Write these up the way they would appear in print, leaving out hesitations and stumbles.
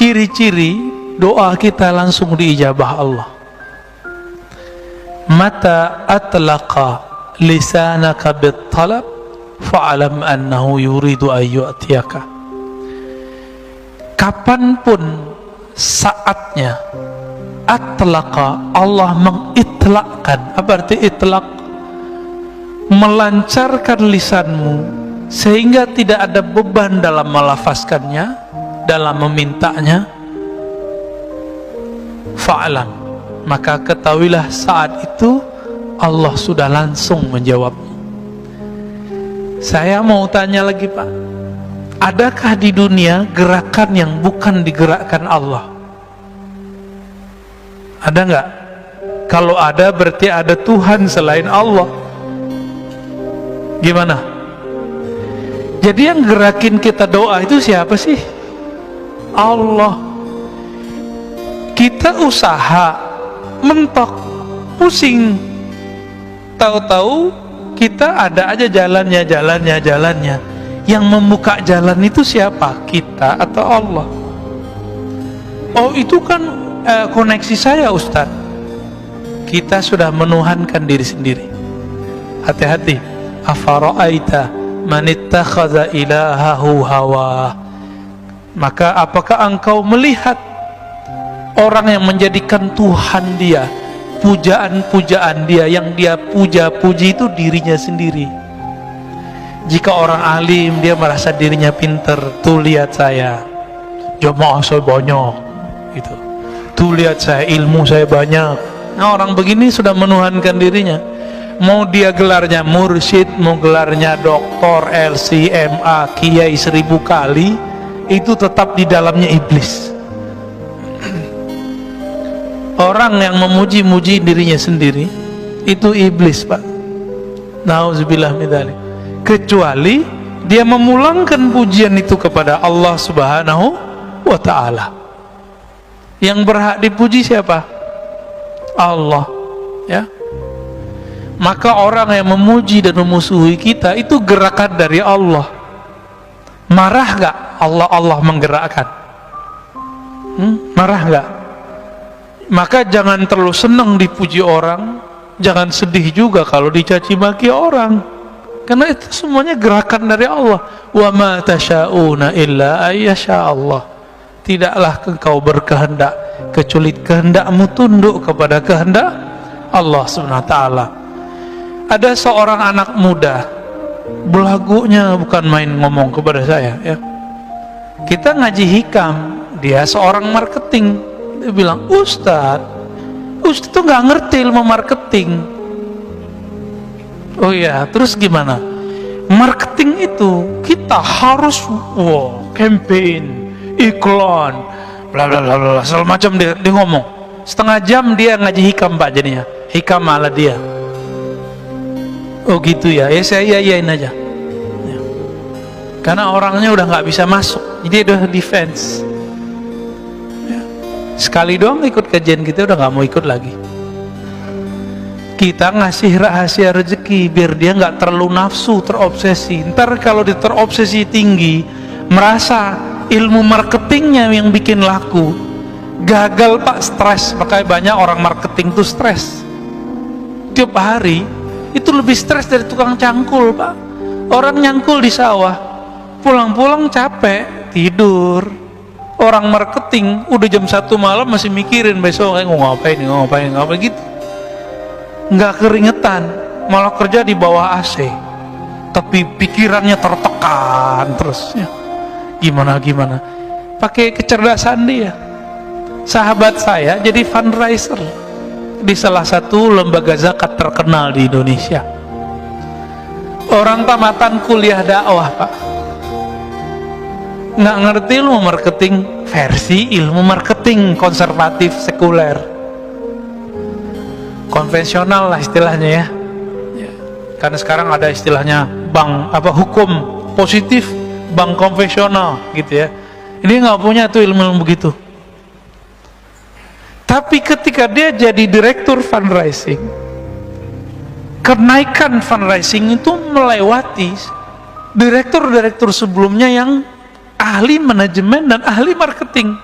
ciri-ciri doa kita langsung diijabah Allah. Mata atlaqa lisanaka bit-talab fa'alam annahu yuridu an yu'tiyaka. Kapanpun saatnya atlaqa, Allah mengitlakkan. Apa arti itlak? Melancarkan lisanmu sehingga tidak ada beban dalam melafazkannya, dalam memintanya. Fa'alam, maka ketahuilah saat itu Allah sudah langsung menjawab. Saya mau tanya lagi Pak, adakah di dunia gerakan yang bukan digerakkan Allah? Ada nggak? Kalau ada berarti ada Tuhan selain Allah. Gimana? Jadi yang gerakin kita doa itu siapa sih? Allah. Kita usaha, mentok, pusing, tahu-tahu kita ada aja jalannya. Yang membuka jalan itu siapa? Kita atau Allah? Oh itu kan koneksi saya Ustaz. Kita sudah menuhankan diri sendiri. Hati-hati. Afara'aita man ittakhadha ilahahu hawa. Maka apakah engkau melihat orang yang menjadikan Tuhan dia, pujaan-pujaan dia, yang dia puja-puji itu dirinya sendiri. Jika orang alim dia merasa dirinya pinter, tuh lihat saya jamaah saya banyak gitu, tuh lihat saya ilmu saya banyak. Nah orang begini sudah menuhankan dirinya. Mau dia gelarnya mursyid, mau gelarnya doktor, LCMA, kiai 1000 kali, itu tetap di dalamnya iblis. Orang yang memuji-muji dirinya sendiri itu iblis Pak. Nauzubillah min dzalik. Kecuali dia memulangkan pujian itu kepada Allah Subhanahu wa ta'ala. Yang berhak dipuji siapa? Allah, ya. Maka orang yang memuji dan memusuhi kita itu gerakan dari Allah. Marah gak Allah menggerakkan? Marah gak? Maka jangan terlalu senang dipuji orang, jangan sedih juga kalau dicaci maki orang, karena itu semuanya gerakan dari Allah. Wa ma tasyauna illa ayyasha Allah. Tidaklah engkau berkehendak kecuali kehendakmu tunduk kepada kehendak Allah Subhanahu wa ta'ala. Ada seorang anak muda, belagunya bukan main ngomong kepada saya, ya. Kita ngaji hikam, dia seorang marketing. Dia bilang, Ustadz tuh nggak ngerti ilmu marketing. Oh iya, terus gimana? Marketing itu kita harus campaign, iklan, bla bla bla bla, segala macam dia ngomong. Setengah jam dia ngaji hikam Pak, jadinya hikam ala dia. Oh gitu ya, saya iyain aja ya. Karena orangnya udah nggak bisa masuk, jadi udah defense ya. Sekali doang ikut kajian kita udah nggak mau ikut lagi. Kita ngasih rahasia rezeki biar dia nggak terlalu nafsu, terobsesi. Ntar kalau dia terobsesi tinggi, merasa ilmu marketingnya yang bikin laku, gagal Pak, stres. Makanya banyak orang marketing tuh stres tiap hari. Itu lebih stres dari tukang cangkul Pak. Orang nyangkul di sawah, pulang-pulang capek, tidur. Orang marketing udah jam 1 malam masih mikirin besok ngapain gitu. Nggak keringetan, malah kerja di bawah AC, tapi pikirannya tertekan terus ya. Gimana pakai kecerdasan dia. Sahabat saya jadi fundraiser di salah satu lembaga zakat terkenal di Indonesia. Orang tamatan kuliah dakwah Pak, nggak ngerti ilmu marketing versi ilmu marketing konservatif sekuler, konvensional lah istilahnya ya. Karena sekarang ada istilahnya bank hukum positif, bank konvensional gitu ya. Ini nggak punya tuh ilmu begitu. Tapi ketika dia jadi direktur fundraising, kenaikan fundraising itu melewati direktur-direktur sebelumnya yang ahli manajemen dan ahli marketing.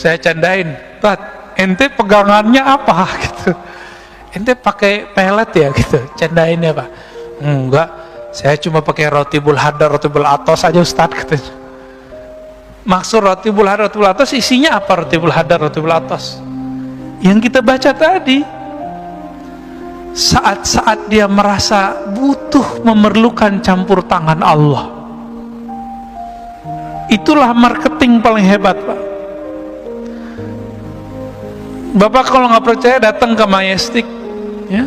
Saya candain, Tat, ente pegangannya apa gitu, ente pakai pelet ya gitu, candainnya Pak. Enggak, saya cuma pakai rotibul hadar, rotibul atos aja Ustaz katanya. Maksud rotibul hadar, rotibul atos isinya apa? Rotibul hadar, rotibul atos yang kita baca tadi. Saat-saat dia merasa butuh, memerlukan campur tangan Allah, itulah marketing paling hebat Pak. Bapak kalau nggak percaya datang ke Majestic ya.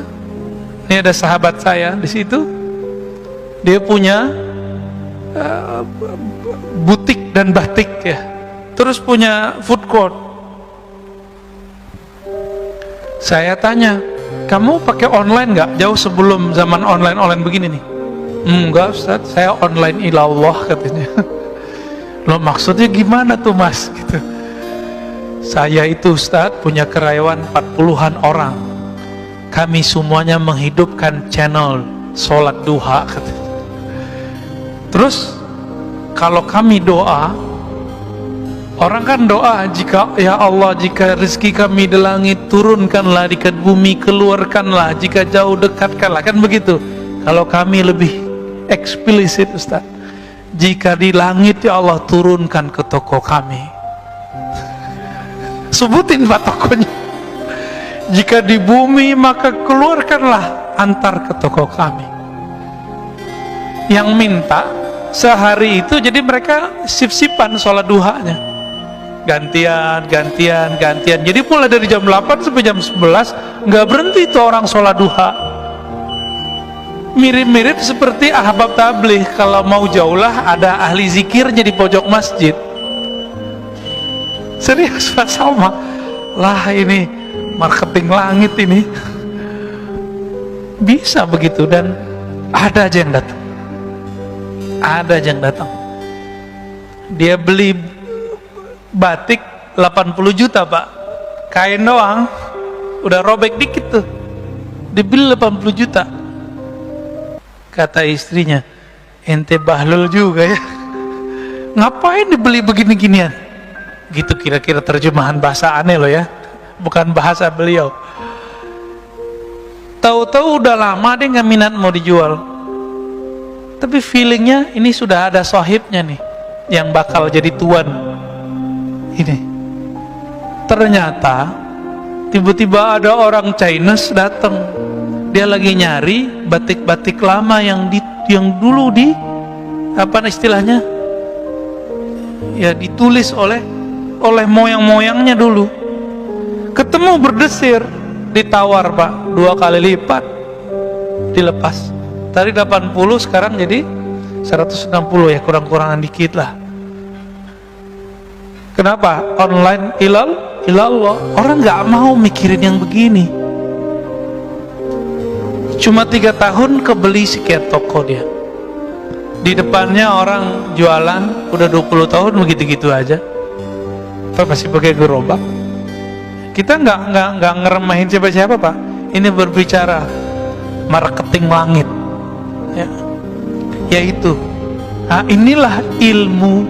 Ini ada sahabat saya di situ, dia punya butik dan batik ya, terus punya food court. Saya tanya, kamu pakai online nggak? Jauh sebelum zaman online begini nih. Enggak Ustaz, saya online ilallah katanya. Loh maksudnya gimana tuh Mas gitu. Saya itu Ustaz punya karyawan 40-an orang, kami semuanya menghidupkan channel sholat duha katanya. Terus kalau kami doa, orang kan doa, jika ya Allah, jika rezeki kami di langit turunkanlah, di bumi keluarkanlah, jika jauh dekatkanlah, kan begitu. Kalau kami lebih eksplisit Ustaz, jika di langit ya Allah turunkan ke toko kami. Sebutin Pak tokonya. Jika di bumi maka keluarkanlah, antar ke toko kami. Yang minta sehari itu, jadi mereka sip-sipan sholat duhanya, gantian. Jadi mulai dari jam 8 sampai jam 11 nggak berhenti itu orang sholat duha. Mirip-mirip seperti ahbab tabligh, kalau mau jauh lah ada ahli zikirnya di pojok masjid. Serius Pak, sama lah, ini marketing langit ini. Bisa begitu, dan ada aja yang datang. Ada aja yang datang. Dia beli batik 80 juta Pak, kain doang udah robek dikit tuh, dibeli 80 juta. Kata istrinya, ente bahlul juga ya, ngapain dibeli begini-ginian gitu. Kira-kira terjemahan bahasa aneh loh ya, bukan bahasa beliau. Tahu-tahu udah lama dia nggak minat mau dijual, tapi feelingnya ini sudah ada sohibnya nih yang bakal jadi tuan ini. Ternyata tiba-tiba ada orang Chinese datang, dia lagi nyari batik-batik lama yang dulu di apa istilahnya ya, ditulis oleh moyang-moyangnya dulu. Ketemu berdesir, ditawar Pak 2 kali lipat, dilepas. Tadi 80 sekarang jadi 160 ya, kurang-kurangan dikit lah. Kenapa? Online ilallah. Orang nggak mau mikirin yang begini. Cuma 3 tahun kebeli sekian toko dia. Di depannya orang jualan udah 20 tahun begitu-gitu aja. Pak masih pakai gerobak. Kita nggak ngeremahin siapa-siapa Pak. Ini berbicara marketing langit ya. Yaitu inilah ilmu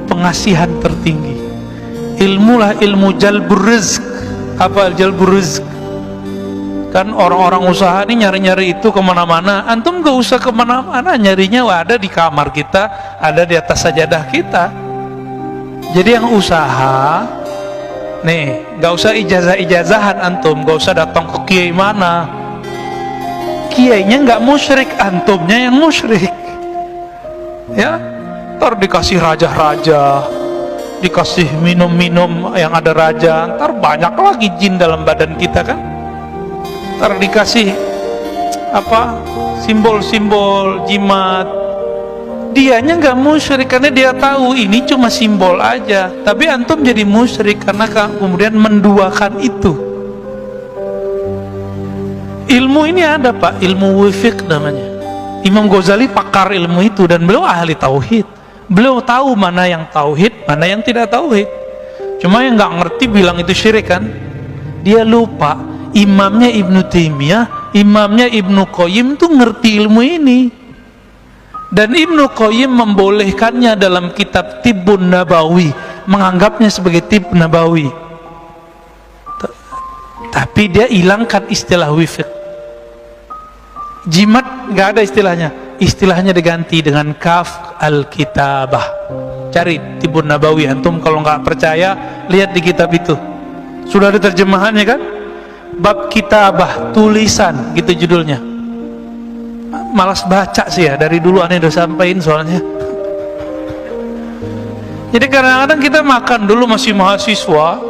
pengasihan tertinggi. Ilmu jalbur rizq. Apa jalbur rizq? Kan orang-orang usaha ini nyari-nyari itu kemana-mana. Antum gak usah kemana-mana, nyarinya ada di kamar kita, ada di atas sajadah kita. Jadi yang usaha nih, gak usah ijazah-ijazahan antum, gak usah datang ke kiai mana. Kiainya gak musyrik, antumnya yang musyrik ya. Ntar dikasih raja-raja, dikasih minum-minum yang ada raja, ntar banyak lagi jin dalam badan kita kan. Ntar dikasih apa, simbol-simbol jimat. Dianya nggak musyrik karena dia tahu ini cuma simbol aja, tapi antum jadi musyrik karena kemudian menduakan itu. Ilmu ini ada Pak, ilmu wifiq namanya. Imam Ghazali pakar ilmu itu dan beliau ahli tauhid. Beliau tahu mana yang tauhid, mana yang tidak tauhid. Cuma yang nggak ngerti bilang itu syirik kan. Dia lupa imamnya Ibnu Taimiyah, imamnya Ibnu Qayyim tuh ngerti ilmu ini. Dan Ibnu Qayyim membolehkannya dalam kitab Tibbun Nabawi. menganggapnya sebagai tib nabawi, tapi dia hilangkan istilah wifiq. Jimat nggak ada istilahnya, istilahnya diganti dengan kaf al-kitabah. Cari tibun nabawi, antum kalau nggak percaya lihat di kitab itu, sudah ada terjemahannya kan, bab kitabah, tulisan gitu judulnya. Malas baca sih ya, dari dulu aneh udah sampein soalnya. Jadi kadang-kadang kita makan dulu masih mahasiswa,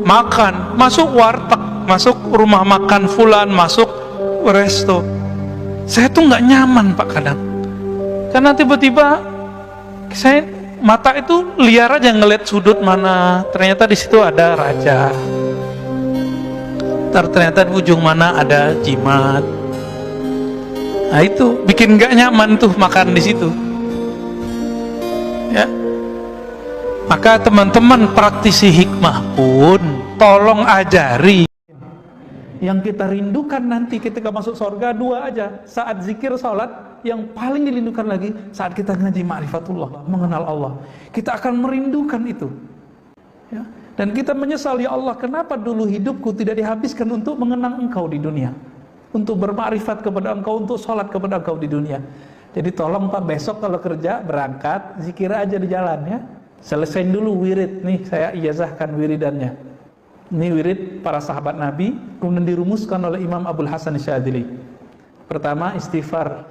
makan, masuk warteg, masuk rumah makan fulan, masuk resto, saya tuh nggak nyaman Pak kadang, karena tiba-tiba saya mata itu liar aja ngeliat sudut mana, ternyata di situ ada raja, ternyata di ujung mana ada jimat. Nah itu bikin nggak nyaman tuh makan di situ. Ya, maka teman-teman praktisi hikmah pun tolong ajari. Yang kita rindukan nanti ketika masuk surga dua aja, saat zikir salat, yang paling dirindukan lagi saat kita ngaji ma'rifatullah, mengenal Allah. Kita akan merindukan itu ya. Dan kita menyesal, ya Allah, kenapa dulu hidupku tidak dihabiskan untuk mengenang Engkau di dunia, untuk bermakrifat kepada Engkau, untuk salat kepada Engkau di dunia. Jadi tolong Pak, besok kalau kerja berangkat zikir aja di jalan ya. Selesain dulu wirid, nih saya ijazahkan wiridannya. Ini wirid para sahabat Nabi, kemudian dirumuskan oleh Imam Abdul Hasan Syadzili. Pertama istighfar,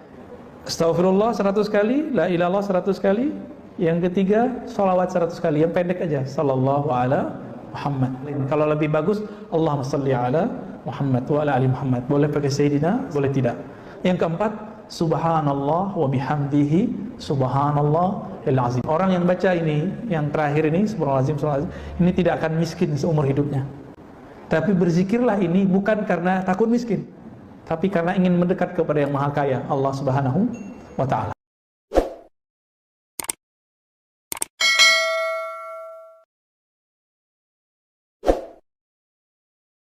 astaghfirullah 100 kali, la ilallah 100 kali. Yang ketiga sholawat 100 kali, yang pendek aja, sallallahu ala Muhammad. Kalau lebih bagus, Allahumma salli ala Muhammad wa ala ali Muhammad. Boleh pakai Sayyidina, boleh tidak. Yang keempat, subhanallah wa bihamdihi subhanallah azim. Orang yang baca ini, yang terakhir ini, subhanallah, ini tidak akan miskin seumur hidupnya. Tapi berzikirlah ini bukan karena takut miskin, tapi karena ingin mendekat kepada yang maha kaya, Allah subhanahu wa ta'ala.